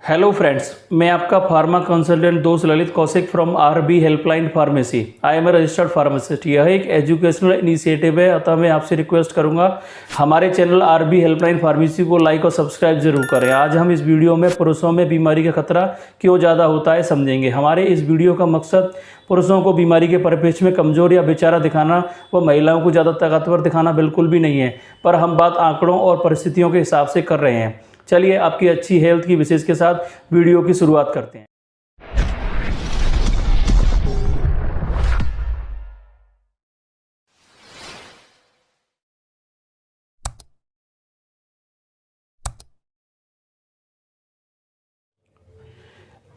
Hello friends, मैं आपका pharma consultant दोस्त Lalit Kaushik from RB helpline pharmacy. I am a registered pharmacist. यह एक एजुकेशनल इनिशिएटिव है, अतः मैं आपसे रिक्वेस्ट करूंगा हमारे चैनल आरबी हेल्पलाइन फार्मेसी को लाइक और सब्सक्राइब जरूर करें। आज हम इस वीडियो में पुरुषों में बीमारी का खतरा क्यों ज़्यादा होता है समझेंगे। हमारे इस वीडियो का मकसद पुरुषों को बीमारी के परिप्रेक्ष्य में कमज़ोर या बेचारा दिखाना व महिलाओं को ज़्यादा ताकतवर दिखाना बिल्कुल भी नहीं है, पर हम बात आंकड़ों और परिस्थितियों के हिसाब से कर रहे हैं। चलिए आपकी अच्छी हेल्थ की विशेष के साथ वीडियो की शुरुआत करते हैं।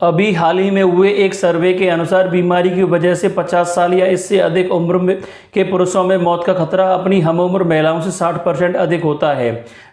अभी हाल ही में हुए एक सर्वे के अनुसार बीमारी की वजह से 50 साल या इससे अधिक उम्र के पुरुषों में मौत का खतरा अपनी हम उम्र महिलाओं से 60% अधिक होता है।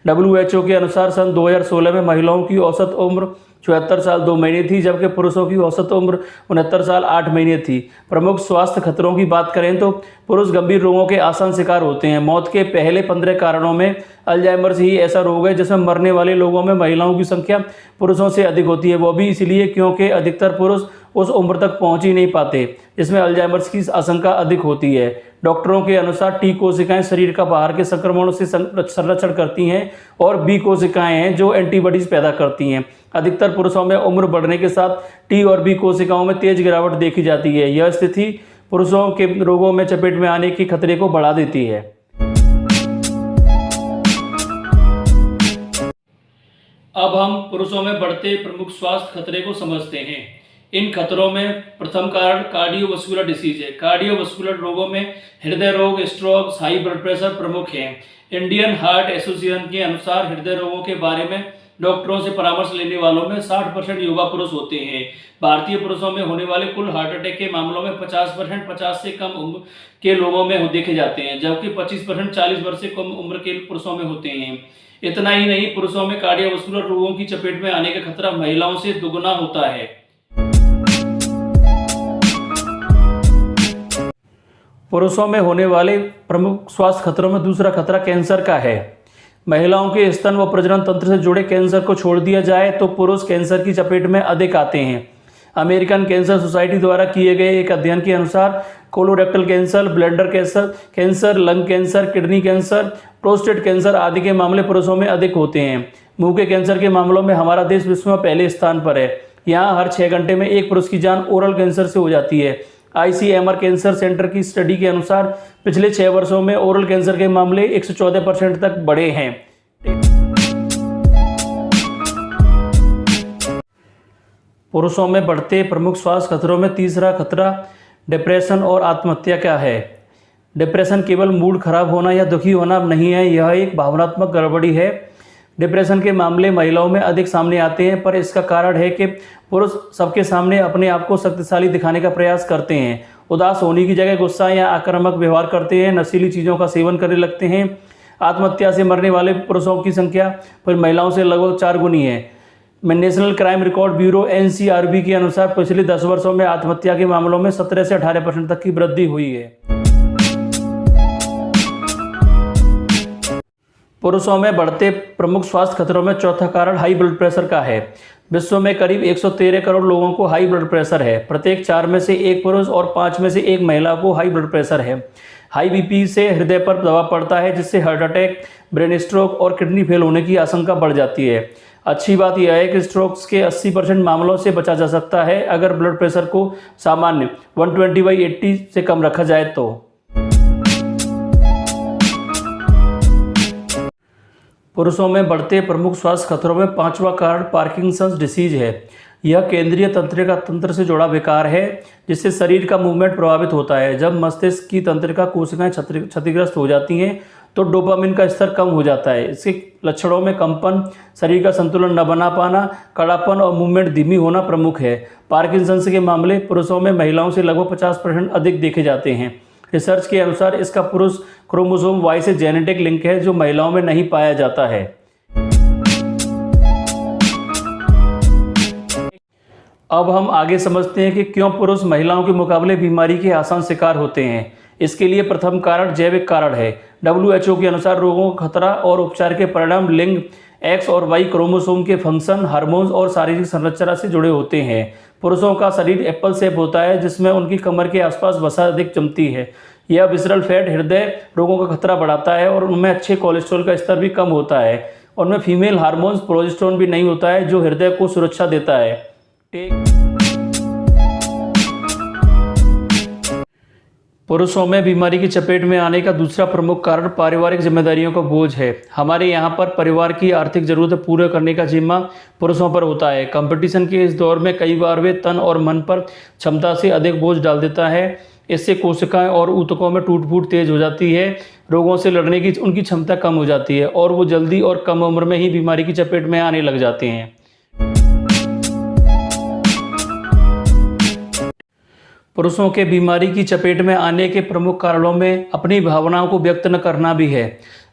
WHO के अनुसार सन 2016 में महिलाओं की औसत उम्र 74 साल 2 महीने थी, जबकि पुरुषों की औसत उम्र 69 साल 8 महीने थी। प्रमुख स्वास्थ्य खतरों की बात करें तो पुरुष गंभीर रोगों के आसान शिकार होते हैं। मौत के पहले 15 कारणों में अल्जाइमर्स ही ऐसा रोग है जिसमें मरने वाले लोगों में महिलाओं की संख्या पुरुषों से अधिक होती है। वो भी इसलिए क्योंकि अधिकतर पुरुष उस उम्र तक पहुंच ही नहीं पाते जिसमें अल्जाइमर्स की आशंका अधिक होती है। डॉक्टरों के अनुसार टी कोशिकाएं शरीर का बाहर के संक्रमणों से संरक्षण करती हैं और बी कोशिकाएं हैं जो एंटीबॉडीज पैदा करती हैं। अधिकतर पुरुषों में उम्र बढ़ने के साथ टी और बी कोशिकाओं में तेज गिरावट देखी जाती है। यह स्थिति पुरुषों के रोगों में चपेट में आने के खतरे को बढ़ा देती है। अब हम पुरुषों में बढ़ते प्रमुख स्वास्थ्य खतरे को समझते हैं। इन खतरों में प्रथम कारण कार्डियोवास्कुलर डिसीज है। कार्डियोवास्कुलर रोगों में हृदय रोग, स्ट्रोक, हाई ब्लड प्रेशर प्रमुख हैं। इंडियन हार्ट एसोसिएशन के अनुसार हृदय रोगों के बारे में डॉक्टरों से परामर्श लेने वालों में 60% युवा पुरुष होते हैं। भारतीय पुरुषों में होने वाले कुल हार्ट अटैक के मामलों में 50% 50 से कम उम्र के लोगों में देखे जाते हैं, जबकि 25% 40 वर्ष से कम उम्र के पुरुषों में होते हैं। इतना ही नहीं, पुरुषों में कार्डियोवास्कुलर रोगों की चपेट में आने का खतरा महिलाओं से दुगुना होता है। पुरुषों में होने वाले प्रमुख स्वास्थ्य खतरों में दूसरा खतरा कैंसर का है। महिलाओं के स्तन व प्रजनन तंत्र से जुड़े कैंसर को छोड़ दिया जाए तो पुरुष कैंसर की चपेट में अधिक आते हैं। अमेरिकन कैंसर सोसाइटी द्वारा किए गए एक अध्ययन के अनुसार colorectal cancer, bladder cancer, lung cancer, kidney cancer, prostate cancer आदि के मामले पुरुषों में अधिक होते हैं। मुंह के कैंसर के मामलों में हमारा देश विश्व में पहले स्थान पर है। यहाँ हर 6 घंटे में एक पुरुष की जान ओरल कैंसर से हो जाती है। ICMR कैंसर सेंटर की स्टडी के अनुसार पिछले 6 वर्षों में ओरल कैंसर के मामले 114% तक बढ़े हैं। पुरुषों में बढ़ते प्रमुख स्वास्थ्य खतरों में तीसरा खतरा डिप्रेशन और आत्महत्या का है। डिप्रेशन केवल मूड खराब होना या दुखी होना नहीं है, यह एक भावनात्मक गड़बड़ी है। डिप्रेशन के मामले महिलाओं में अधिक सामने आते हैं, पर इसका कारण है कि पुरुष सबके सामने अपने आप को शक्तिशाली दिखाने का प्रयास करते हैं। उदास होने की जगह गुस्सा या आक्रामक व्यवहार करते हैं, नशीली चीज़ों का सेवन करने लगते हैं। आत्महत्या से मरने वाले पुरुषों की संख्या फिर महिलाओं से लगभग 4 गुनी है। National crime record bureau NCRB के अनुसार पिछले 10 वर्षों में आत्महत्या के मामलों में 17 से 18% तक की वृद्धि हुई है। पुरुषों में बढ़ते प्रमुख स्वास्थ्य खतरों में चौथा कारण हाई ब्लड प्रेशर का है। विश्व में करीब 113 करोड़ लोगों को हाई ब्लड प्रेशर है। प्रत्येक 4 में से 1 पुरुष और 5 में से 1 महिला को हाई ब्लड प्रेशर है। हाई BP से हृदय पर दबाव पड़ता है, जिससे हार्ट अटैक, ब्रेन स्ट्रोक और किडनी फेल होने की आशंका बढ़ जाती है। अच्छी बात यह है कि स्ट्रोक्स के 80% मामलों से बचा जा सकता है अगर ब्लड प्रेशर को सामान्य 120/80 से कम रखा जाए तो। पुरुषों में बढ़ते प्रमुख स्वास्थ्य खतरों में 5वां कारण पार्किंसंस डिसीज है। यह केंद्रीय तंत्रिका तंत्र से जुड़ा विकार है, जिससे शरीर का मूवमेंट प्रभावित होता है। जब मस्तिष्क की तंत्रिका कोशिकाएं क्षतिग्रस्त हो जाती हैं तो डोपामिन का स्तर कम हो जाता है। इसके लक्षणों में कंपन, शरीर का संतुलन न बना पाना, कड़ापन और मूवमेंट धीमी होना प्रमुख है। पार्किंसंस के मामले पुरुषों में महिलाओं से लगभग 50% अधिक देखे जाते हैं। रिसर्च के अनुसार इसका पुरुष क्रोमोसोम Y से जेनेटिक लिंक है, जो महिलाओं में नहीं पाया जाता है। अब हम आगे समझते हैं कि क्यों पुरुष महिलाओं के मुकाबले बीमारी के आसान शिकार होते हैं। इसके लिए प्रथम कारण जैविक कारण है। WHO के अनुसार रोगों का खतरा और उपचार के परिणाम लिंग, एक्स और वाई क्रोमोसोम के फंक्शन, हार्मोन्स और शारीरिक संरचना से जुड़े होते हैं। पुरुषों का शरीर एप्पल शेप होता है, जिसमें उनकी कमर के आसपास वसा अधिक जमती है। यह विसरल फैट हृदय रोगों का खतरा बढ़ाता है और उनमें अच्छे कोलेस्ट्रॉल का स्तर भी कम होता है। उनमें फीमेल हार्मोन्स प्रोजेस्टेरोन भी नहीं होता है, जो हृदय को सुरक्षा देता है। पुरुषों में बीमारी की चपेट में आने का दूसरा प्रमुख कारण पारिवारिक जिम्मेदारियों का बोझ है। हमारे यहाँ पर परिवार की आर्थिक ज़रूरतें पूरे करने का जिम्मा पुरुषों पर होता है। कंपटीशन के इस दौर में कई बार वे तन और मन पर क्षमता से अधिक बोझ डाल देता है। इससे कोशिकाएं और ऊतकों में टूट फूट तेज हो जाती है, रोगों से लड़ने की उनकी क्षमता कम हो जाती है और वो जल्दी और कम उम्र में ही बीमारी की चपेट में आने लग जाते हैं। पुरुषों के बीमारी की चपेट में आने के प्रमुख कारणों में अपनी भावनाओं को व्यक्त न करना भी है।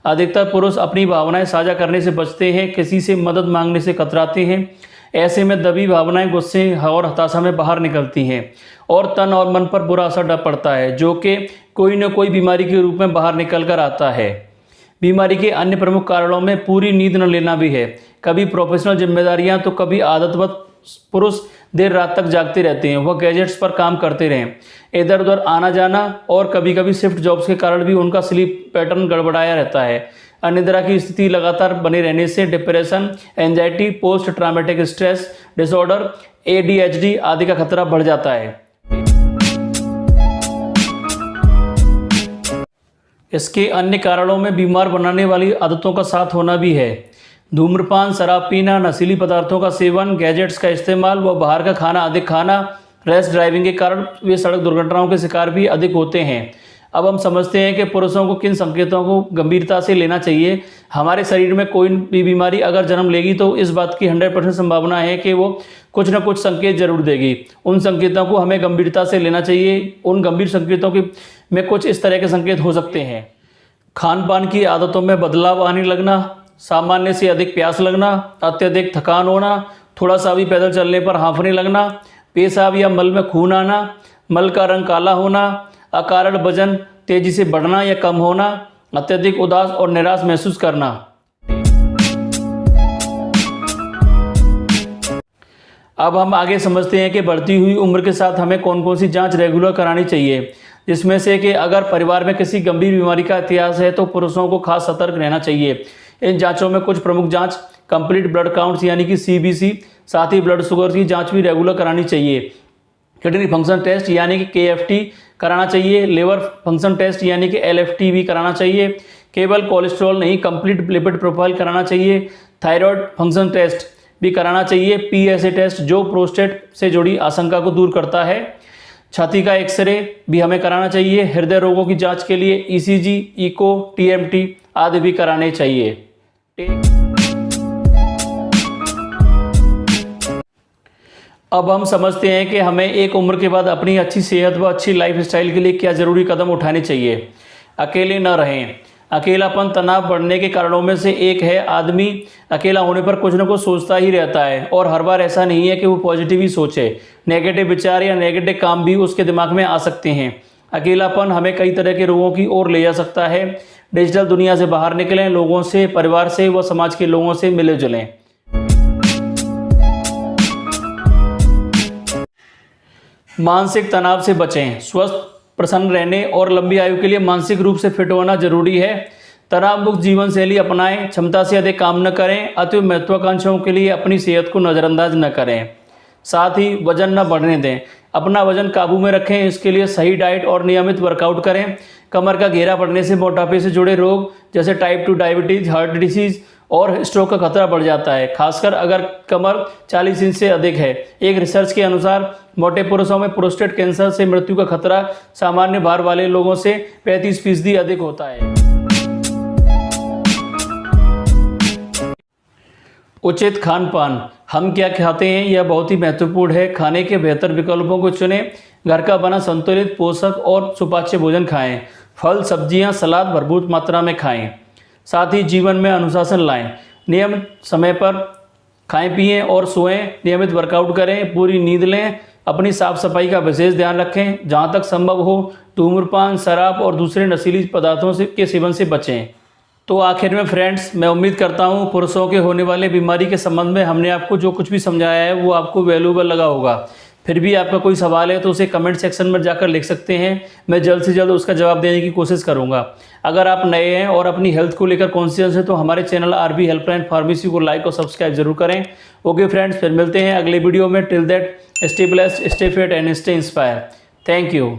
अधिकतर पुरुष अपनी भावनाएं साझा करने से बचते हैं, किसी से मदद मांगने से कतराते हैं। ऐसे में दबी भावनाएं गुस्से और हताशा में बाहर निकलती हैं और तन और मन पर बुरा असर पड़ता है, जो कि कोई न कोई बीमारी के रूप में बाहर निकल कर आता है। बीमारी के अन्य प्रमुख कारणों में पूरी नींद न लेना भी है। कभी प्रोफेशनल जिम्मेदारियां तो कभी आदतवश पुरुष देर रात तक जागते रहते हैं, वह गैजेट्स पर काम करते रहें, इधर उधर आना जाना और कभी कभी शिफ्ट जॉब्स के कारण भी उनका स्लीप पैटर्न गड़बड़ाया रहता है। अनिद्रा की स्थिति लगातार बने रहने से depression, anxiety, post traumatic stress disorder, ADHD आदि का खतरा बढ़ जाता है। इसके अन्य कारणों में बीमार बनाने वाली आदतों का साथ होना भी है। धूम्रपान, शराब पीना, नशीली पदार्थों का सेवन, गैजेट्स का इस्तेमाल व बाहर का खाना अधिक खाना, रैश ड्राइविंग के कारण वे सड़क दुर्घटनाओं के शिकार भी अधिक होते हैं। अब हम समझते हैं कि पुरुषों को किन संकेतों को गंभीरता से लेना चाहिए। हमारे शरीर में कोई भी बीमारी अगर जन्म लेगी तो इस बात की 100% संभावना है कि वो कुछ न कुछ संकेत जरूर देगी। उन संकेतों को हमें गंभीरता से लेना चाहिए। उन गंभीर संकेतों में कुछ इस तरह के संकेत हो सकते हैं: खान पान की आदतों में बदलाव आने लगना, सामान्य से अधिक प्यास लगना, अत्यधिक थकान होना, थोड़ा सा भी पैदल चलने पर हांफने लगना, पेशाब या मल में खून आना, मल का रंग काला होना, अकारण वजन तेजी से बढ़ना या कम होना, अत्यधिक उदास और निराश महसूस करना। अब हम आगे समझते हैं कि बढ़ती हुई उम्र के साथ हमें कौन कौन सी जांच रेगुलर करानी चाहिए, जिसमें से कि अगर परिवार में किसी गंभीर बीमारी का इतिहास है तो पुरुषों को खास सतर्क रहना चाहिए। इन जांचों में कुछ प्रमुख जांच कंप्लीट ब्लड काउंट्स यानी कि CBC, साथ ही ब्लड शुगर की जांच भी रेगुलर करानी चाहिए। किडनी फंक्शन टेस्ट यानी कि KFT कराना चाहिए। लिवर फंक्शन टेस्ट यानी कि LFT भी कराना चाहिए। केवल कोलेस्ट्रॉल नहीं, कंप्लीट लिपिड प्रोफाइल कराना चाहिए। थायराइड फंक्शन टेस्ट भी कराना चाहिए। PSA टेस्ट जो प्रोस्टेट से जुड़ी आशंका को दूर करता है। छाती का एक्सरे भी हमें कराना चाहिए। हृदय रोगों की जांच के लिए ECG, ECO, TMT आदि भी कराने चाहिए। अब हम समझते हैं कि हमें एक उम्र के बाद अपनी अच्छी सेहत व अच्छी लाइफस्टाइल के लिए क्या ज़रूरी कदम उठाने चाहिए। अकेले न रहें। अकेलापन तनाव बढ़ने के कारणों में से एक है। आदमी अकेला होने पर कुछ न कुछ सोचता ही रहता है और हर बार ऐसा नहीं है कि वो पॉजिटिव ही सोचे। नेगेटिव विचार या नेगेटिव काम भी उसके दिमाग में आ सकते हैं। अकेलापन हमें कई तरह के रोगों की ओर ले जा सकता है। डिजिटल दुनिया से बाहर निकलें, लोगों से, परिवार से व समाज के लोगों से मिले जुलें। मानसिक तनाव से बचें। स्वस्थ, प्रसन्न रहने और लंबी आयु के लिए मानसिक रूप से फिट होना जरूरी है। तनाव मुक्त जीवन शैली अपनाएं। क्षमता से अधिक काम न करें। अति महत्वाकांक्षाओं के लिए अपनी सेहत को नज़रअंदाज न करें। साथ ही वजन न बढ़ने दें। अपना वजन काबू में रखें। इसके लिए सही डाइट और नियमित वर्कआउट करें। कमर का घेरा बढ़ने से मोटापे से जुड़े रोग जैसे टाइप 2 डायबिटीज, हार्ट डिसीज और स्ट्रोक का खतरा बढ़ जाता है, खासकर अगर कमर 40 इंच से अधिक है। एक रिसर्च के अनुसार मोटे पुरुषों में प्रोस्टेट कैंसर से मृत्यु का खतरा सामान्य भार वाले लोगों से 35% अधिक होता है। उचित खान पान। हम क्या खाते हैं यह बहुत ही महत्वपूर्ण है। खाने के बेहतर विकल्पों को चुनें। घर का बना संतुलित, पोषक और सुपाच्य भोजन खाएं। फल, सब्जियां, सलाद भरपूर मात्रा में खाएं। साथ ही जीवन में अनुशासन लाएं। नियमित समय पर खाएं पिएं और सोएं। नियमित वर्कआउट करें। पूरी नींद लें। अपनी साफ सफाई का विशेष ध्यान रखें। जहाँ तक संभव हो धूम्रपान, शराब और दूसरे नशीली पदार्थों के सेवन से बचें। तो तो आखिर में फ्रेंड्स, मैं उम्मीद करता हूँ पुरुषों के होने वाले बीमारी के संबंध में हमने आपको जो कुछ भी समझाया है वो आपको वैल्यूएबल लगा होगा। फिर भी आपका कोई सवाल है तो उसे कमेंट सेक्शन में जाकर लिख सकते हैं, मैं जल्द से जल्द उसका जवाब देने की कोशिश करूँगा। अगर आप नए हैं और अपनी हेल्थ को लेकर कॉन्शियस हैं तो हमारे चैनल आरबी हेल्पलाइन फार्मेसी को लाइक और सब्सक्राइब जरूर करें। ओके फ्रेंड्स, फिर मिलते हैं अगले वीडियो में। Till that, stay blessed, stay fit and stay inspire. Thank you.